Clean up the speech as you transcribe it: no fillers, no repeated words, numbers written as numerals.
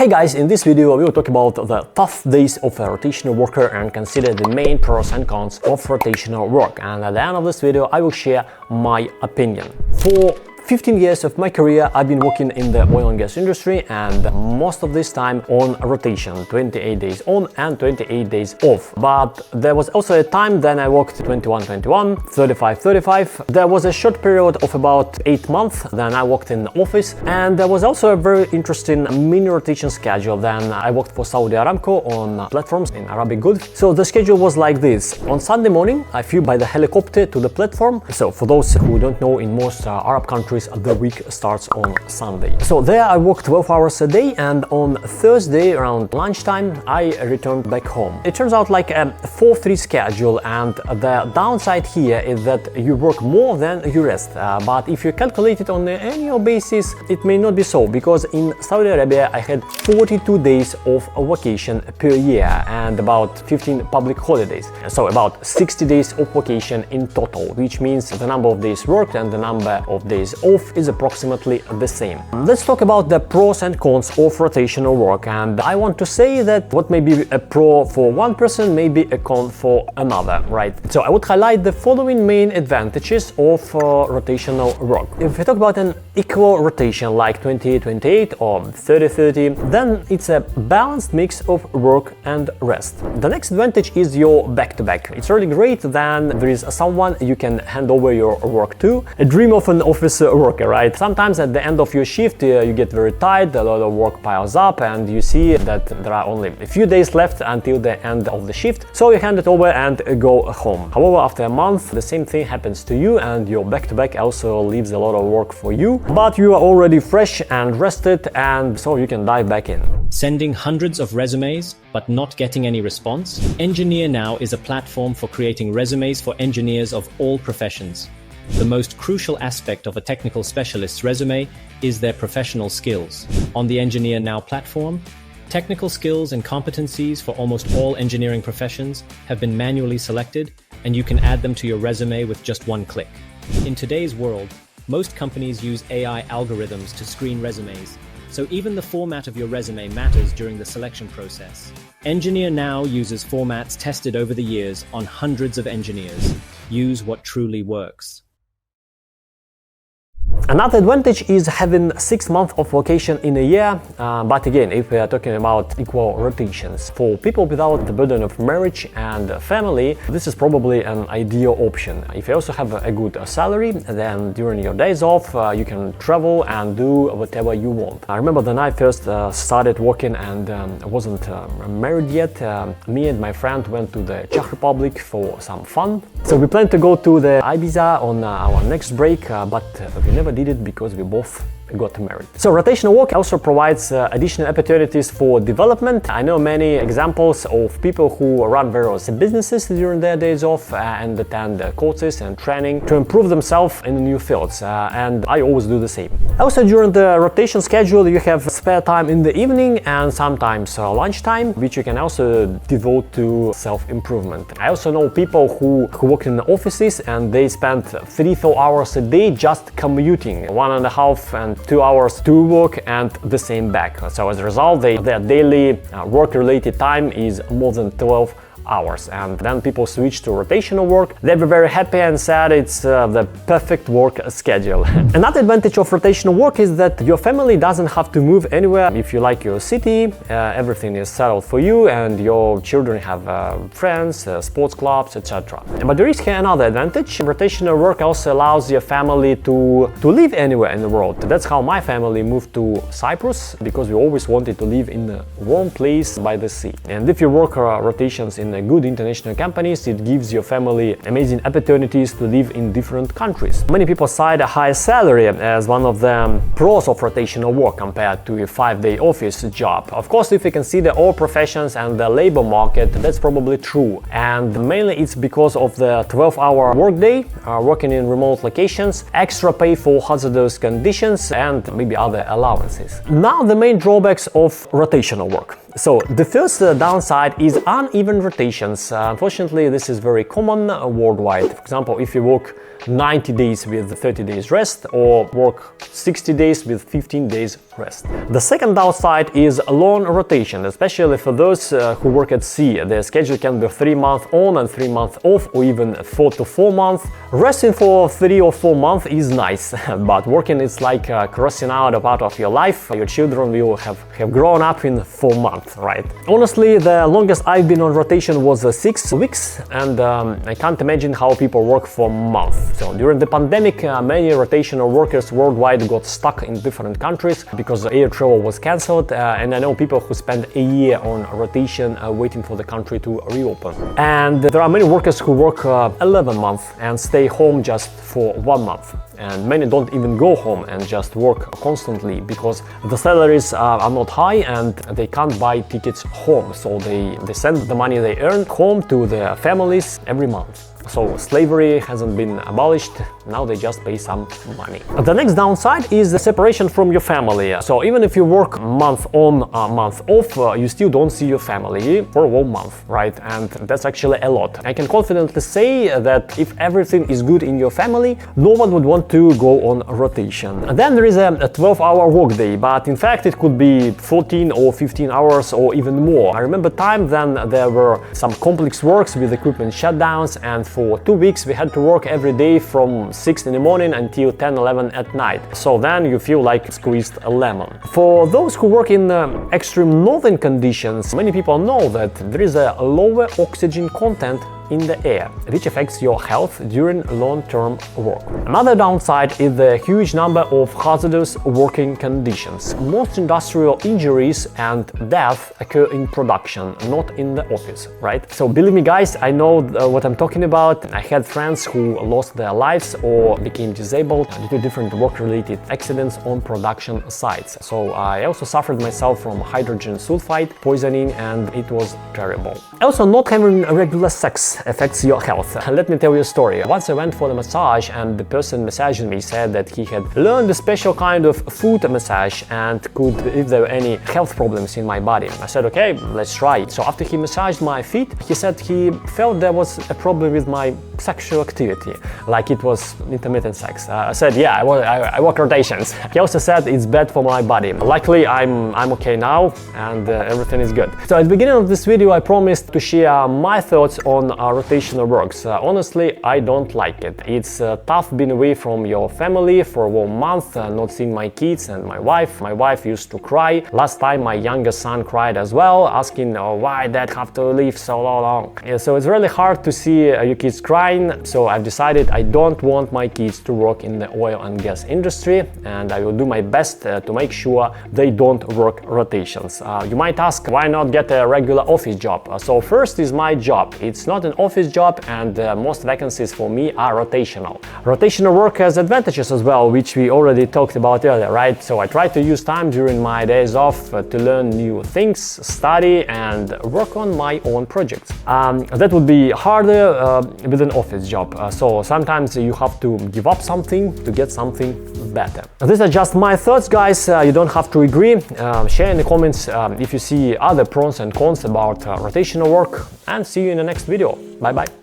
Hey guys, in this video we will talk about the tough days of a rotational worker and consider the main pros and cons of rotational work. And at the end of this video I will share my opinion. For 15 years of my career I've been working in the oil and gas industry, and most of this time on rotation, 28 days on and 28 days off. But there was also a time then I worked 21-21, 35-35. There was a short period of about 8 months, then I worked in the office, and there was also a very interesting mini rotation schedule. Then I worked for Saudi Aramco on platforms in Arabic Gulf. So the schedule was like this. On Sunday morning I flew by the helicopter to the platform. So for those who don't know, in most Arab countries the week starts on Sunday. So there I worked 12 hours a day, and on Thursday around lunchtime I returned back home. It turns out like a 4-3 schedule, and the downside here is that you work more than you rest. But if you calculate it on an annual basis, it may not be so, because in Saudi Arabia I had 42 days of vacation per year and about 15 public holidays. So about 60 days of vacation in total, which means the number of days worked and the number of days off is approximately the same. Let's talk about the pros and cons of rotational work, and I want to say that what may be a pro for one person may be a con for another, right? So I would highlight the following main advantages of rotational work. If we talk about an equal rotation like 20-28 or 30-30, then it's a balanced mix of work and rest. The next advantage is your back-to-back. It's really great then there is someone you can hand over your work to. A dream of an office worker, right? Sometimes at the end of your shift you get very tired, a lot of work piles up, and you see that there are only a few days left until the end of the shift, so you hand it over and go home. However, after a month the same thing happens to you, and your back-to-back also leaves a lot of work for you, but you are already fresh and rested, and so you can dive back in. Sending hundreds of resumes but not getting any response? Engineer-Now is a platform for creating resumes for engineers of all professions. The most crucial aspect of a technical specialist's resume is their professional skills. On the Engineer-Now platform, technical skills and competencies for almost all engineering professions have been manually selected, and you can add them to your resume with just one click. In today's world, most companies use AI algorithms to screen resumes, so even the format of your resume matters during the selection process. Engineer-Now uses formats tested over the years on hundreds of engineers. Use what truly works. Another advantage is having 6 months of vacation in a year, but again, if we are talking about equal rotations. For people without the burden of marriage and family, this is probably an ideal option. If you also have a good salary, then during your days off you can travel and do whatever you want. I remember when I first started working and wasn't married yet, me and my friend went to the Czech Republic for some fun. So we planned to go to the Ibiza on our next break, but we never did it because we both got married. So rotational work also provides additional opportunities for development. I know many examples of people who run various businesses during their days off and attend courses and training to improve themselves in new fields, and I always do the same. Also during the rotation schedule you have spare time in the evening and sometimes lunchtime, which you can also devote to self-improvement. I also know people who work in offices and they spend 3-4 hours a day just commuting, 1.5 and 2 hours to work and the same back. So as a result, their daily work-related time is more than 12 hours, and then people switch to rotational work. They were very happy and said it's the perfect work schedule. Another advantage of rotational work is that your family doesn't have to move anywhere. If you like your city, everything is settled for you, and your children have friends, sports clubs, etc. But there is here another advantage. Rotational work also allows your family to live anywhere in the world. That's how my family moved to Cyprus, because we always wanted to live in a warm place by the sea. And if you work rotations in good international companies, it gives your family amazing opportunities to live in different countries. Many people cite a high salary as one of the pros of rotational work compared to a 5-day office job. Of course, if you consider all professions and the labor market, that's probably true. And mainly it's because of the 12-hour workday, working in remote locations, extra pay for hazardous conditions, and maybe other allowances. Now the main drawbacks of rotational work. So the first downside is uneven rotations. Unfortunately, this is very common worldwide. For example, if you work 90 days with 30 days rest, or work 60 days with 15 days rest. The second downside is long rotation, especially for those who work at sea. Their schedule can be 3 months on and 3 months off, or even 4 to 4 months. Resting for 3 or 4 months is nice, but working is like crossing out a part of your life. Your children will have grown up in 4 months, right? Honestly, the longest I've been on rotation was 6 weeks, and I can't imagine how people work for months. So during the pandemic, many rotational workers worldwide got stuck in different countries because air travel was cancelled, and I know people who spend a year on rotation waiting for the country to reopen. And there are many workers who work 11 months and stay home just for 1 month. And many don't even go home and just work constantly because the salaries are not high and they can't buy tickets home. So they send the money they earn home to their families every month. So slavery hasn't been abolished, now they just pay some money. The next downside is the separation from your family. So even if you work month on, month off, you still don't see your family for a whole month, right? And that's actually a lot. I can confidently say that if everything is good in your family, no one would want to go on rotation. And then there is a 12-hour workday, but in fact it could be 14 or 15 hours or even more. I remember time then there were some complex works with equipment shutdowns, and for 2 weeks we had to work every day from 6 in the morning until 10, 11 at night. So then you feel like squeezed a lemon. For those who work in extreme northern conditions, many people know that there is a lower oxygen content in the air, which affects your health during long-term work. Another downside is the huge number of hazardous working conditions. Most industrial injuries and death occur in production, not in the office, right? So believe me guys, I know what I'm talking about. I had friends who lost their lives or became disabled due to different work-related accidents on production sites. So I also suffered myself from hydrogen sulfide poisoning, and it was terrible. Also, not having regular sex affects your health. Let me tell you a story. Once I went for the massage, and the person massaging me said that he had learned a special kind of foot massage and could, if there were any health problems in my body. I said, okay, let's try it. So after he massaged my feet, he said he felt there was a problem with my sexual activity, like it was intermittent sex. I said, yeah, I work rotations. He also said it's bad for my body. Luckily, I'm okay now, and everything is good. So at the beginning of this video, I promised to share my thoughts on rotational works. Honestly, I don't like it. It's tough being away from your family for 1 month, not seeing my kids and my wife. My wife used to cry. Last time my youngest son cried as well, asking why dad have to leave so long. Yeah, so it's really hard to see your kids crying. So I've decided I don't want my kids to work in the oil and gas industry, and I will do my best to make sure they don't work rotations. You might ask, why not get a regular office job? So first is my job. It's not an office job, and most vacancies for me are rotational. Rotational work has advantages as well, which we already talked about earlier, right? So I try to use time during my days off to learn new things, study, and work on my own projects. That would be harder with an office job. So sometimes you have to give up something to get something better. These are just my thoughts, guys. You don't have to agree. Share in the comments if you see other pros and cons about rotational work, and see you in the next video. Bye bye.